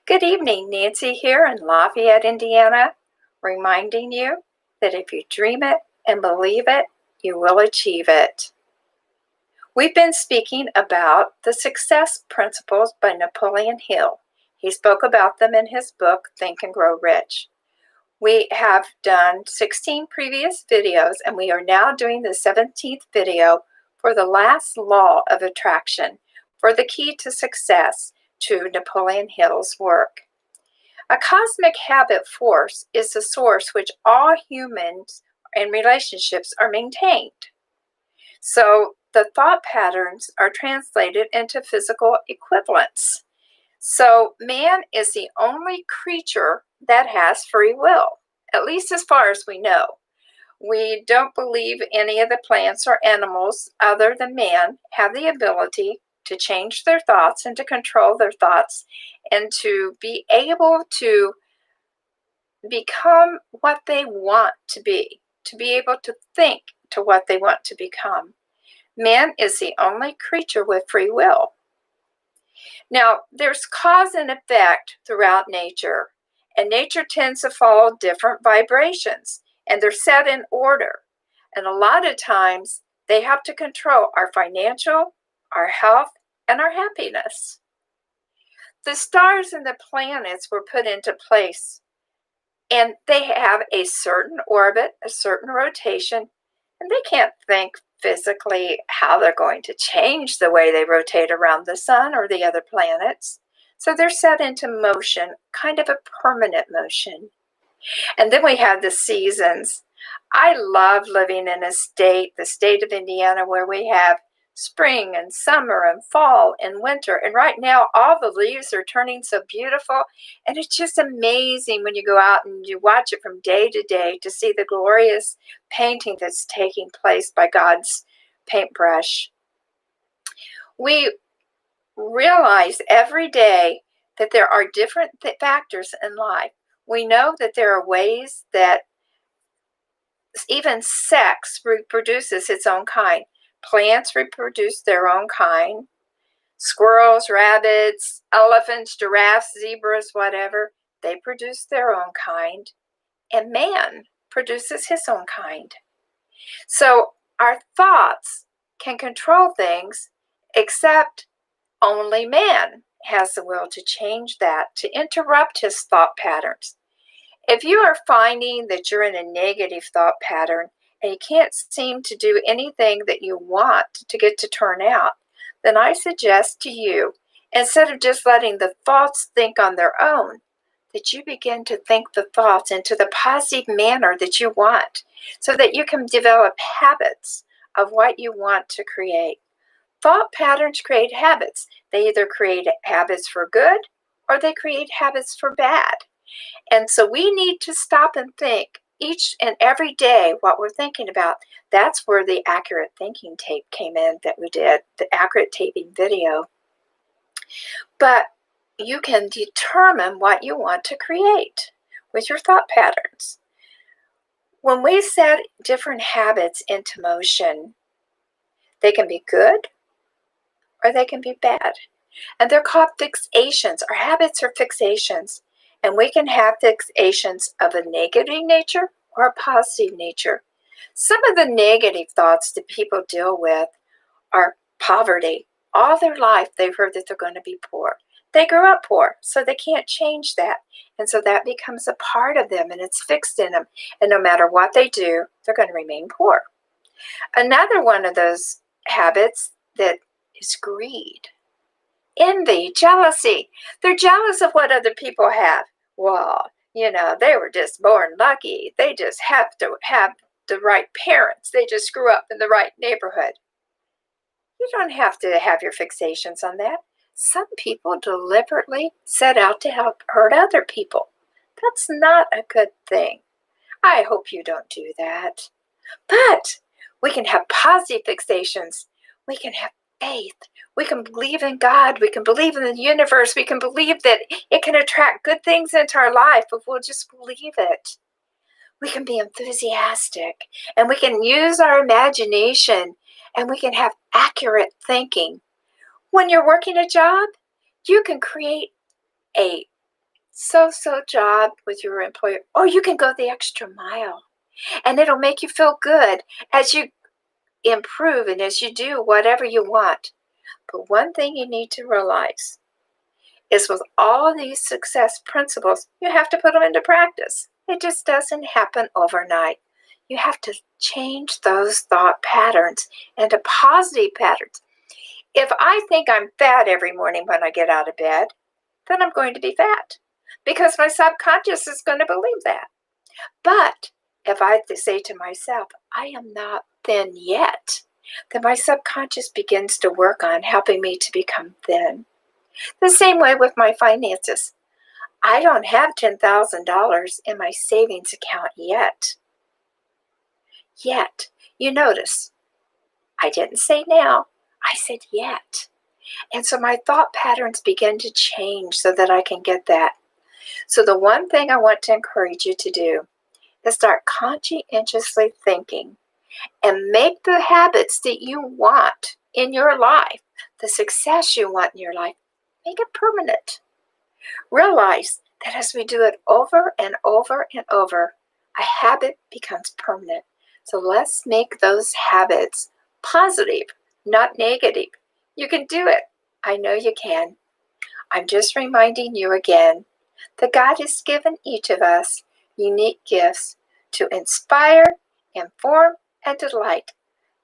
Good evening, Nancy here in Lafayette, Indiana, reminding you that if you dream it and believe it, you will achieve it. We've been speaking about the success principles by Napoleon Hill. He spoke about them in his book, Think and Grow Rich. We have done 16 previous videos, and we are now doing the 17th video for the last law of attraction, for the key to success to Napoleon Hill's work. A cosmic habit force is the source which all humans and relationships are maintained. So the thought patterns are translated into physical equivalents. So man is the only creature that has free will, at least as far as we know. We don't believe any of the plants or animals other than man have the ability to change their thoughts and to control their thoughts and to be able to become what they want to be able to think to what they want to become. Man is the only creature with free will. Now, there's cause and effect throughout nature, and nature tends to follow different vibrations, and they're set in order. And a lot of times, they have to control our financial, our health, and our happiness. The stars and the planets were put into place, and they have a certain orbit, a certain rotation, and they can't think physically how they're going to change the way they rotate around the sun or the other planets. So they're set into motion, kind of a permanent motion. And then we have the seasons. I love living in a state, the state of Indiana, where we have spring and summer and fall and winter. And right now, all the leaves are turning so beautiful. And it's just amazing when you go out and you watch it from day to day to see the glorious painting that's taking place by God's paintbrush. We realize every day that there are different factors in life. We know that there are ways that even sex reproduces its own kind. Plants reproduce their own kind. Squirrels, rabbits, elephants, giraffes, zebras, whatever, they produce their own kind. And man produces his own kind. So our thoughts can control things, except only man has the will to change that, to interrupt his thought patterns. If you are finding that you're in a negative thought pattern and you can't seem to do anything that you want to get to turn out, then I suggest to you, instead of just letting the thoughts think on their own, that you begin to think the thoughts into the positive manner that you want, so that you can develop habits of what you want to create. Thought patterns create habits. They either create habits for good or they create habits for bad. And so we need to stop and think each and every day what we're thinking about. That's where the accurate thinking tape came in that we did, the accurate taping video. But you can determine what you want to create with your thought patterns. When we set different habits into motion, they can be good or they can be bad. And they're called fixations. Our habits are fixations. And we can have fixations of a negative nature or a positive nature. Some of the negative thoughts that people deal with are poverty. All their life, they've heard that they're going to be poor. They grew up poor, so they can't change that. And so that becomes a part of them, and it's fixed in them. And no matter what they do, they're going to remain poor. Another one of those habits that is greed. Envy, jealousy. They're jealous of what other people have. Well, they were just born lucky. They just have to have the right parents. They just grew up in the right neighborhood. You don't have to have your fixations on that. Some people deliberately set out to hurt other people. That's not a good thing. I hope you don't do that. But we can have positive fixations. We can have faith. We can believe in God. We can believe in the universe. We can believe that it can attract good things into our life if we'll just believe it. We can be enthusiastic, and we can use our imagination, and we can have accurate thinking. When you're working a job, you can create a job with your employer, or you can go the extra mile. And it'll make you feel good as you improve and as you do whatever you want. But one thing you need to realize is with all these success principles, you have to put them into practice. It just doesn't happen overnight. You have to change those thought patterns into positive patterns. If I think I'm fat every morning when I get out of bed, then I'm going to be fat because my subconscious is going to believe that. But if I say to myself, I am not thin yet, then my subconscious begins to work on helping me to become thin. The same way with my finances. I don't have $10,000 in my savings account yet. Yet. You notice, I didn't say now, I said yet. And so my thought patterns begin to change so that I can get that. So the one thing I want to encourage you to do is start conscientiously thinking and make the habits that you want in your life, the success you want in your life, make it permanent. Realize that as we do it over and over and over, a habit becomes permanent. So let's make those habits positive, not negative. You can do it. I know you can. I'm just reminding you again that God has given each of us unique gifts to inspire, inform, and delight.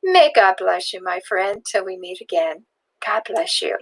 May God bless you, my friend, till we meet again. God bless you.